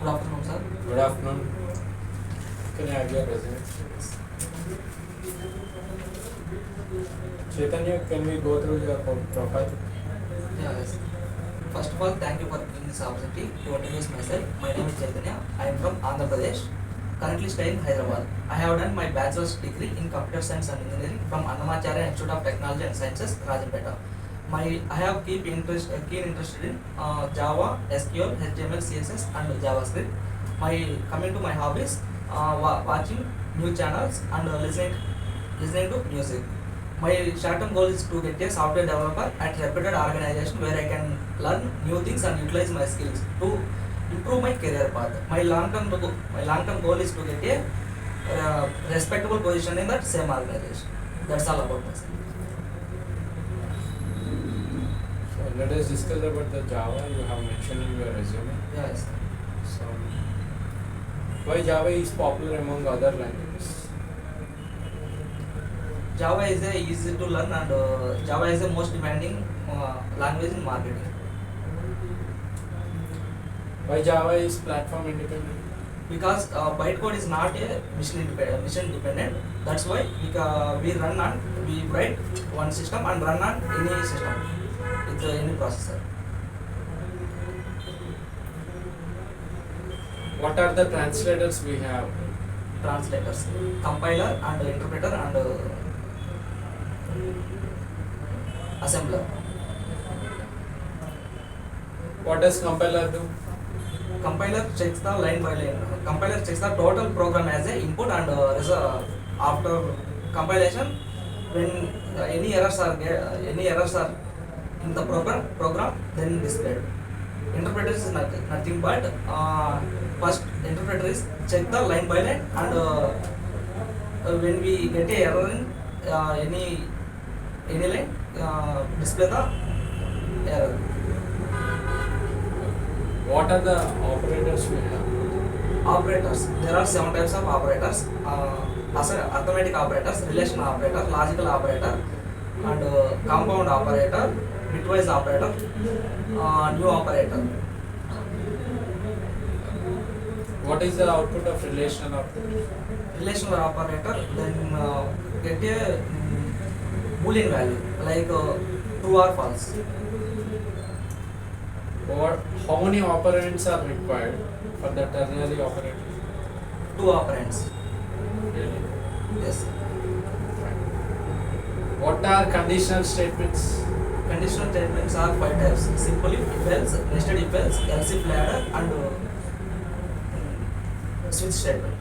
Good afternoon, sir. Good afternoon. Can I have your resume? Chaitanya, can we go through your profile? Yes. First of all, thank you for giving this opportunity to introduce myself. My name is Chaitanya. I am from Andhra Pradesh, currently staying in Hyderabad. I have done my bachelor's degree in computer science and engineering from Annamacharya Institute of Technology and Sciences, Rajanpeta. I have keen interest in Java, SQL, HTML, CSS, and JavaScript. Coming to my hobbies, watching new channels and listening to music. My short-term goal is to get a software developer at a reputed organization where I can learn new things and utilize my skills to improve my career path. My long-term goal is to get a respectable position in that same organization. That's all about myself. So let us discuss about the Java you have mentioned in your resume. Yes. So why Java is popular among other languages? Java is easy to learn and Java is the most demanding language in marketing. Why Java is platform independent? Because bytecode is not a mission dependent. That's why we write one system and run on any system with any processor. What are the translators we have? Translators, compiler and interpreter and assembler. What does compiler do? Compiler checks the line by line. Compiler checks the total program as a input and after compilation, when any errors are in the program, then displayed. Interpreter is nothing but first interpreter is check the line by line and when we get a error in any line, display the error. What are the operators we have? Operators. There are 7 types of operators. Arithmetic operators, relational operator, logical operator, and compound operator, bitwise operator, new operator. What is the output of relational operator? Relational operator then get a boolean value like true or false. How many operands are required for the ternary operator? 2 operands. Really? Yes. What are conditional statements? Conditional statements are 5 types: simple if else, nested if else, else if ladder, and switch statement.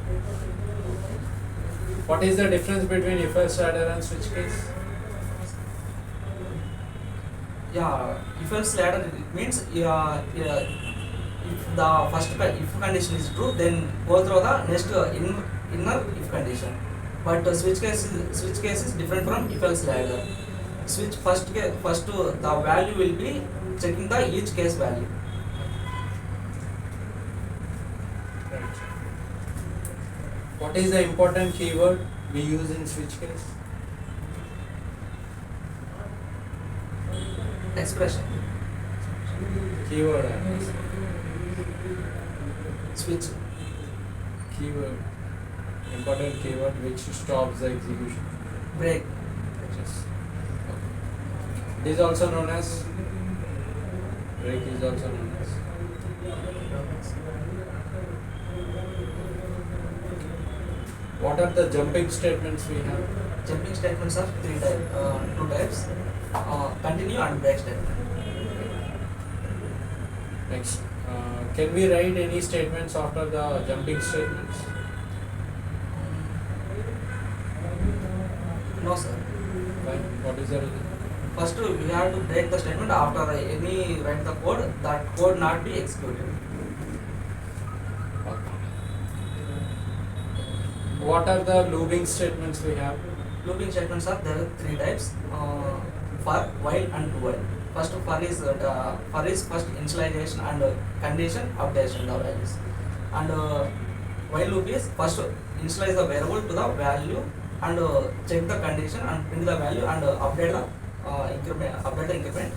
What is the difference between if else ladder and switch case? Yeah, if else ladder, it means if the first if condition is true, then go through the next inner if condition. But switch case is different from if else ladder. Switch first the value will be checking the each case value. Right. What is the important keyword we use in switch case? Expression. Keyword. Switch. Keyword. Important keyword which stops the execution. Break. Yes. It is also known as break is also known as. What are the jumping statements we have? Jumping statements are 2 types. Continue and break statement. Next, can we write any statements after the jumping statements? No, sir. Why? What is the reason? First, we have to break the statement after any write the code. That code not be executed. Okay. What are the looping statements we have? Looping statements are there are 3 types: for, while, and do while. First, for is first initialization and condition updation the values, and while loop is first initialize the variable to the value and check the condition and print the value and update the increment.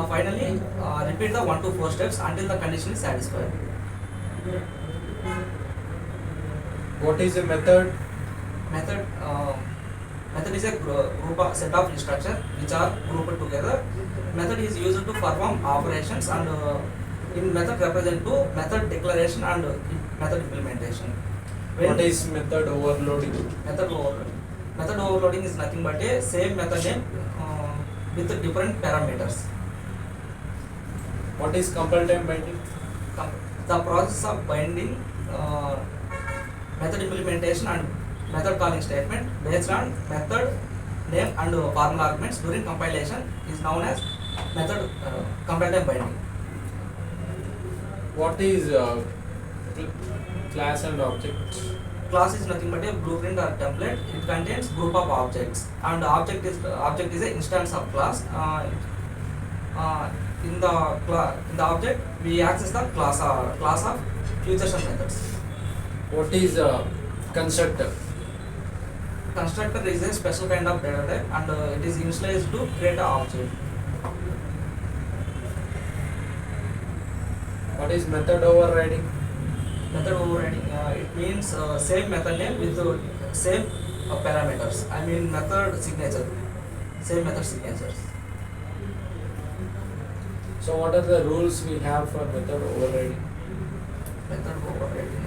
Finally, repeat the 1 to 4 steps until the condition is satisfied. What is a method? Method method is a group of set of instructions which are grouped together. Method is used to perform operations and in method represent to method declaration and method implementation. What is method overloading? Method overloading is nothing but a same method name with different parameters. What is compile time binding? The process of binding method implementation and method calling statement based on method name and formula arguments during compilation is known as method compile time binding. What is class and object? Class is nothing but a blueprint or template. It contains group of objects, and object is an instance of class. In the object we access the class of futures and methods. What is constructor? Constructor is a special kind of data type, and it is initialized to create an object. What is method overriding? Method overriding it means same method name with same parameters. I mean method signature, same method signatures. So what are the rules we have for method overriding? Method overriding.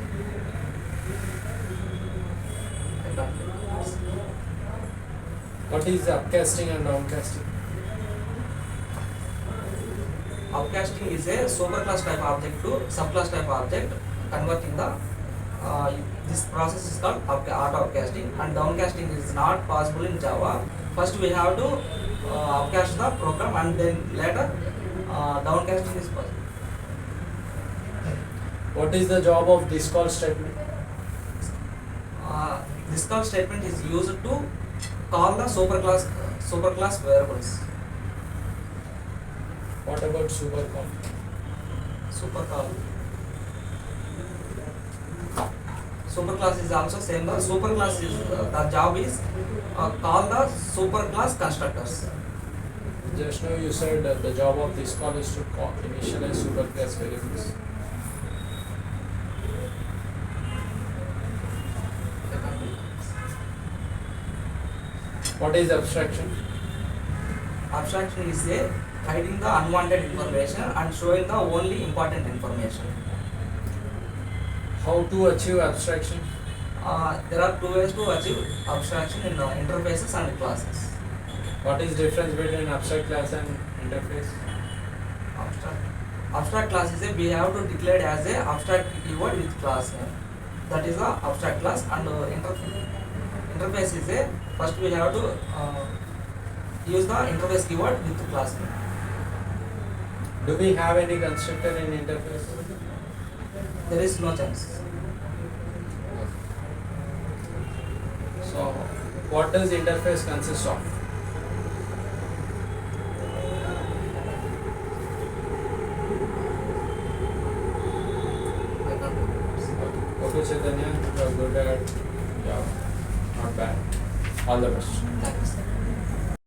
I can't remember. What is upcasting and downcasting? Upcasting is a superclass type object to subclass type object, converting the this process is called auto upcasting, and downcasting is not possible in Java. First we have to upcast the program, and then later downcasting is possible. What is the job of this call statement? This call statement is used to call the superclass variables. What about supercall? Superclass is also same. The superclass is the job is call the superclass constructors. Just now you said that the job of this call is to call initialize superclass variables. What is abstraction? Abstraction is a hiding the unwanted information and showing the only important information. How to achieve abstraction? There are two ways to achieve abstraction in interfaces and classes. What is difference between abstract class and interface? Abstract class is a we have to declare as a abstract keyword with class name. That is the abstract class, and interface is a first we have to use the interface keyword with the class name. Do we have any constructor in interface? There is no chance. So, what does interface consist of? Okay, Chaitanya, you are good at Java. Not bad. All the best. Thanks.